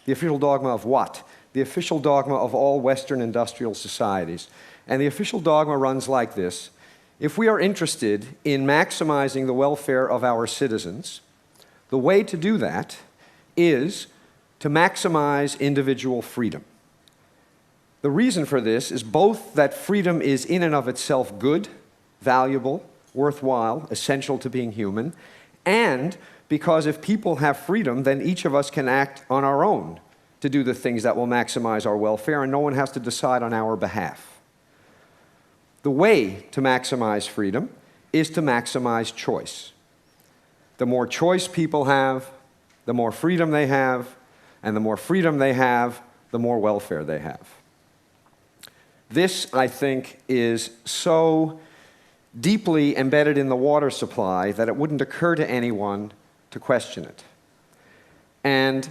The official dogma of what? The official dogma of all Western industrial societies. And the official dogma runs like this. If we are interested in maximizing the welfare of our citizens, the way to do that is to maximize individual freedom. The reason for this is both that freedom is in and of itself good, valuable, worthwhile, essential to being human, and because if people have freedom, then each of us can act on our own to do the things that will maximize our welfare, and no one has to decide on our behalf. The way to maximize freedom is to maximize choice. The more choice people have, the more freedom they have, and the more freedom they have, the more welfare they have. This, I think, is so deeply embedded in the water supply that it wouldn't occur to anyone to question it. And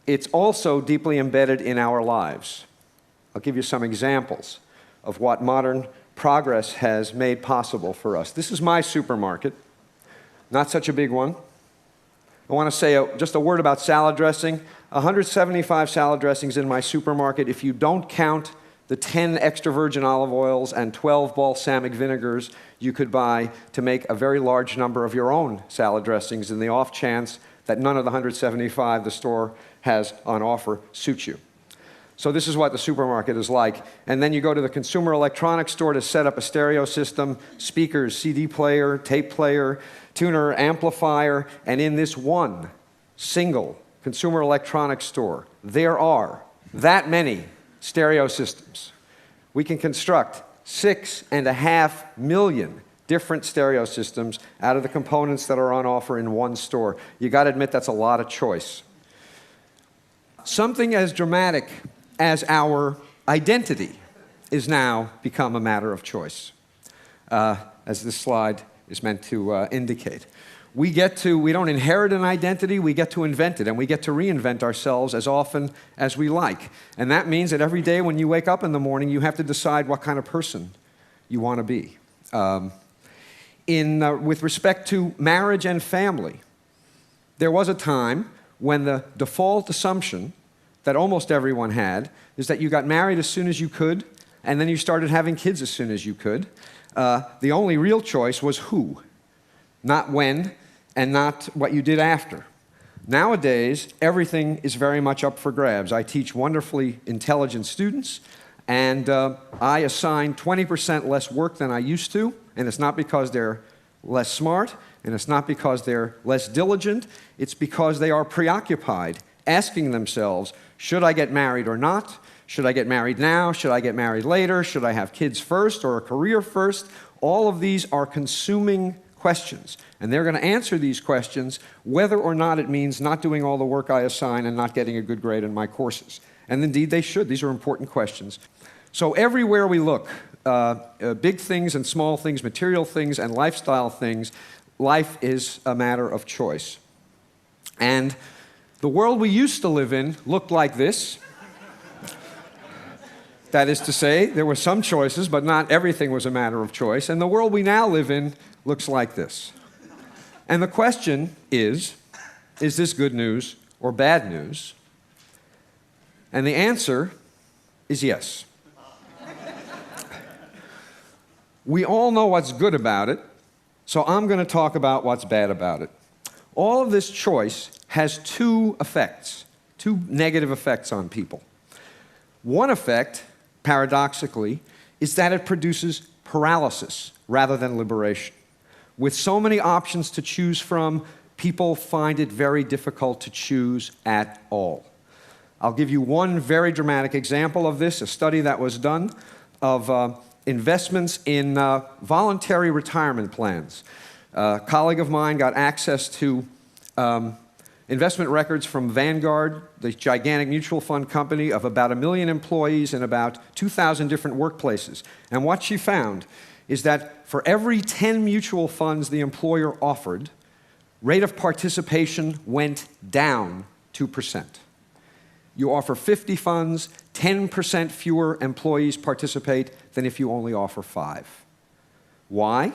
it's also deeply embedded in our lives. I'll give you some examples of what modern progress has made possible for us. This is my supermarket, not such a big one. I want to say just a word about salad dressing. 175 salad dressings in my supermarket. If you don't count the 10 extra virgin olive oils and 12 balsamic vinegars you could buy to make a very large number of your own salad dressings in the off chance that none of the 175 the store has on offer suit you. So this is what the supermarket is like. And then you go to the consumer electronics store to set up a stereo system, speakers, CD player, tape player, tuner, amplifier, and in this one single consumer electronics store, there are that many stereo systems. We can construct 6.5 million different stereo systems out of the components that are on offer in one store. You got to admit that's a lot of choice. Something as dramatic as our identity is now become a matter of choice, as this slide is meant to indicate. We don't inherit an identity, we get to invent it, and we get to reinvent ourselves as often as we like. And that means that every day when you wake up in the morning, you have to decide what kind of person you want to be. With respect to marriage and family, there was a time when the default assumption that almost everyone had is that you got married as soon as you could, and then you started having kids as soon as you could. The only real choice was who, not when, and not what you did after. Nowadays, everything is very much up for grabs. I teach wonderfully intelligent students, and I assign 20% less work than I used to, and it's not because they're less smart, and it's not because they're less diligent, it's because they are preoccupied, asking themselves, should I get married or not? Should I get married now? Should I get married later? Should I have kids first or a career first? All of these are consuming questions, and they're going to answer these questions whether or not it means not doing all the work I assign and not getting a good grade in my courses. And indeed they should. These are important questions. So everywhere we look, big things and small things, material things and lifestyle things, life is a matter of choice. And the world we used to live in looked like this. That is to say, there were some choices, but not everything was a matter of choice. And the world we now live in looks like this. And the question is this good news or bad news? And the answer is yes. We all know what's good about it, so I'm going to talk about what's bad about it. All of this choice has two negative effects on people. One effect, paradoxically, is that it produces paralysis rather than liberation. With so many options to choose from, people find it very difficult to choose at all. I'll give you one very dramatic example of this, a study that was done of investments in voluntary retirement plans. A colleague of mine got access to investment records from Vanguard, the gigantic mutual fund company of about 1 million employees in about 2,000 different workplaces. And what she found is that for every 10 mutual funds the employer offered, rate of participation went down 2%. You offer 50 funds, 10% fewer employees participate than if you only offer 5. Why?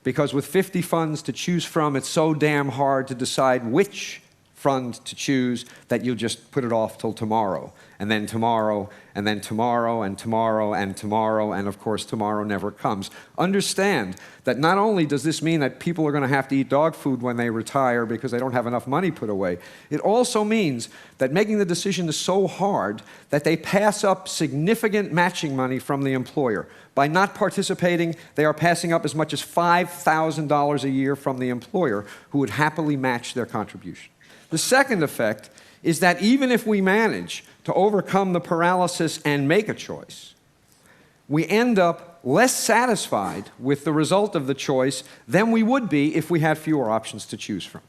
Because with 50 funds to choose from, it's so damn hard to decide which fund to choose that you'll just put it off till tomorrow, and then tomorrow, and then tomorrow, and tomorrow, and tomorrow, and of course tomorrow never comes. Understand that not only does this mean that people are going to have to eat dog food when they retire because they don't have enough money put away, it also means that making the decision is so hard that they pass up significant matching money from the employer. By not participating, they are passing up as much as $5,000 a year from the employer, who would happily match their contribution. The second effect is that even if we manage to overcome the paralysis and make a choice, we end up less satisfied with the result of the choice than we would be if we had fewer options to choose from.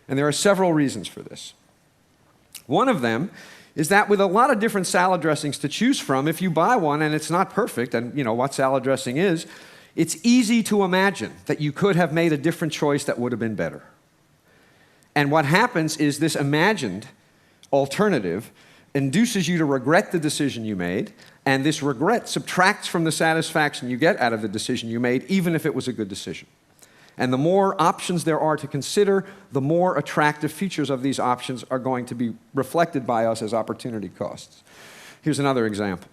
And there are several reasons for this. One of them is that with a lot of different salad dressings to choose from, if you buy one and it's not perfect, and you know what salad dressing is, it's easy to imagine that you could have made a different choice that would have been better. And what happens is this imagined alternative induces you to regret the decision you made, and this regret subtracts from the satisfaction you get out of the decision you made, even if it was a good decision. And the more options there are to consider, the more attractive features of these options are going to be reflected by us as opportunity costs. Here's another example.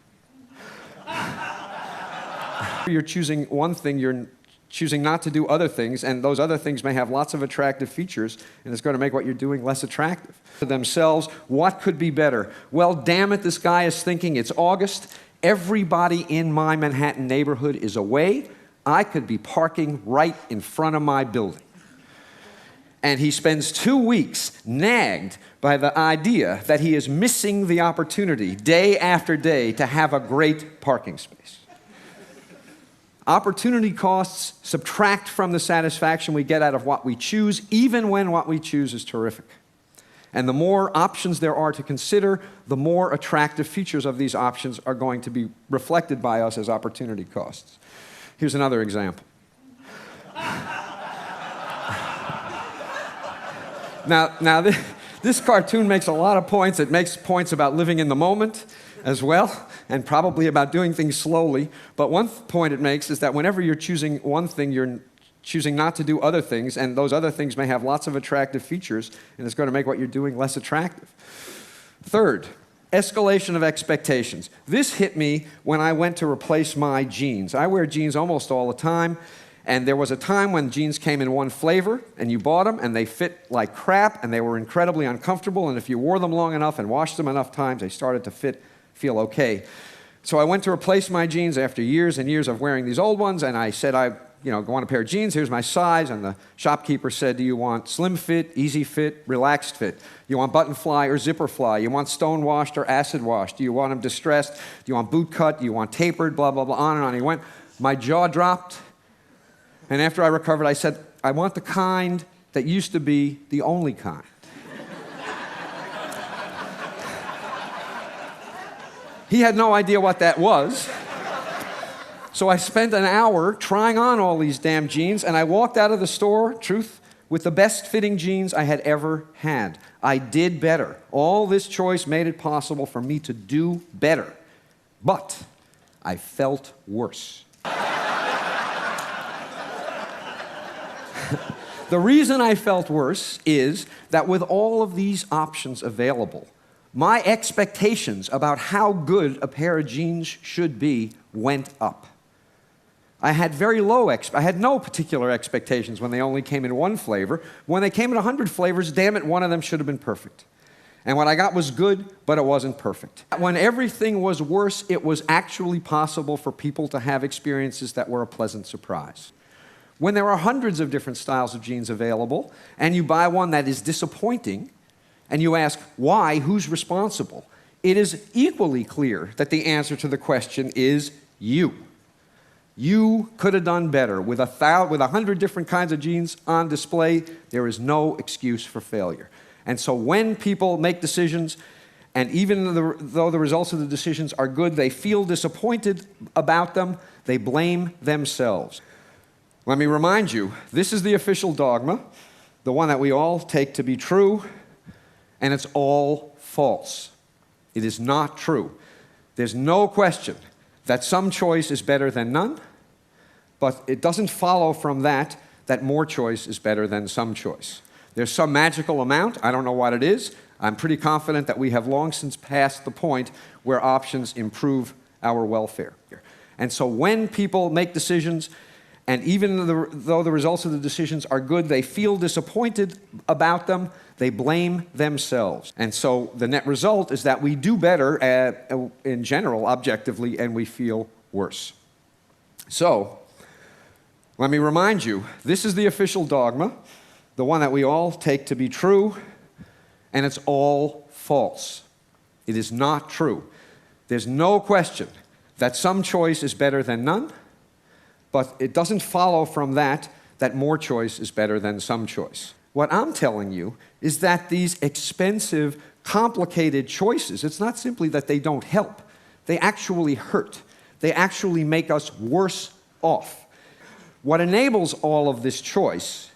You're choosing one thing, you're choosing not to do other things, and those other things may have lots of attractive features, and it's going to make what you're doing less attractive. To themselves, what could be better? Well, damn it, this guy is thinking it's August. Everybody in my Manhattan neighborhood is away. I could be parking right in front of my building. And he spends 2 weeks nagged by the idea that he is missing the opportunity day after day to have a great parking space. Opportunity costs subtract from the satisfaction we get out of what we choose, even when what we choose is terrific. And the more options there are to consider, the more attractive features of these options are going to be reflected by us as opportunity costs. Here's another example. Now this cartoon makes a lot of points. It makes points about living in the moment as well, and probably about doing things slowly. But one point it makes is that whenever you're choosing one thing, you're choosing not to do other things, and those other things may have lots of attractive features, and it's going to make what you're doing less attractive. Third, escalation of expectations. This hit me when I went to replace my jeans. I wear jeans almost all the time, and there was a time when jeans came in one flavor, and you bought them, and they fit like crap, and they were incredibly uncomfortable, and if you wore them long enough and washed them enough times, they started to feel okay. So I went to replace my jeans after years and years of wearing these old ones, and I said, I want a pair of jeans, here's my size, and the shopkeeper said, do you want slim fit, easy fit, relaxed fit? You want button fly or zipper fly? You want stone washed or acid washed? Do you want them distressed? Do you want boot cut? Do you want tapered? Blah, blah, blah, on and on. He went. My jaw dropped, and after I recovered, I said, I want the kind that used to be the only kind. He had no idea what that was. So I spent an hour trying on all these damn jeans, and I walked out of the store, truth, with the best fitting jeans I had ever had. I did better. All this choice made it possible for me to do better. But I felt worse. The reason I felt worse is that with all of these options available, my expectations about how good a pair of jeans should be went up. I had I had no particular expectations when they only came in one flavor. When they came in 100 flavors, damn it, one of them should have been perfect. And what I got was good, but it wasn't perfect. When everything was worse, it was actually possible for people to have experiences that were a pleasant surprise. When there are hundreds of different styles of jeans available, and you buy one that is disappointing, and you ask, why, who's responsible? It is equally clear that the answer to the question is you. You could have done better. With 100 different kinds of jeans on display, there is no excuse for failure. And so when people make decisions, and even though the results of the decisions are good, they feel disappointed about them, they blame themselves. Let me remind you, this is the official dogma, the one that we all take to be true, and it's all false. It is not true. There's no question that some choice is better than none, but it doesn't follow from that more choice is better than some choice. There's some magical amount. I don't know what it is. I'm pretty confident that we have long since passed the point where options improve our welfare. And so when people make decisions, and even though the results of the decisions are good, they feel disappointed about them, they blame themselves. And so the net result is that we do better in general, objectively, and we feel worse. So, let me remind you, this is the official dogma, the one that we all take to be true, and it's all false. It is not true. There's no question that some choice is better than none, but it doesn't follow from that that more choice is better than some choice. What I'm telling you is that these expensive, complicated choices, it's not simply that they don't help. They actually hurt. They actually make us worse off. What enables all of this choice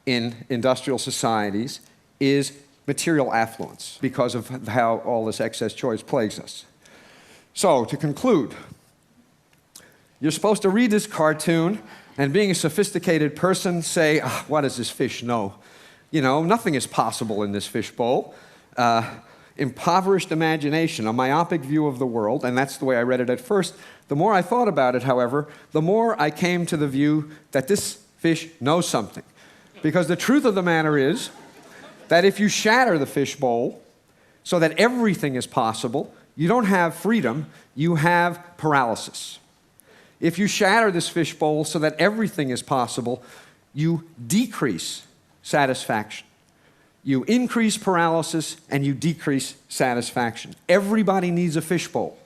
in industrial societies is material affluence, because of how all this excess choice plagues us. So, to conclude, you're supposed to read this cartoon and, being a sophisticated person, say, what does this fish know? You know, nothing is possible in this fishbowl. Impoverished imagination, a myopic view of the world, and that's the way I read it at first. The more I thought about it, however, the more I came to the view that this fish knows something. Because the truth of the matter is that if you shatter the fishbowl so that everything is possible, you don't have freedom, you have paralysis. If you shatter this fishbowl so that everything is possible, you decrease satisfaction. You increase paralysis and you decrease satisfaction. Everybody needs a fishbowl.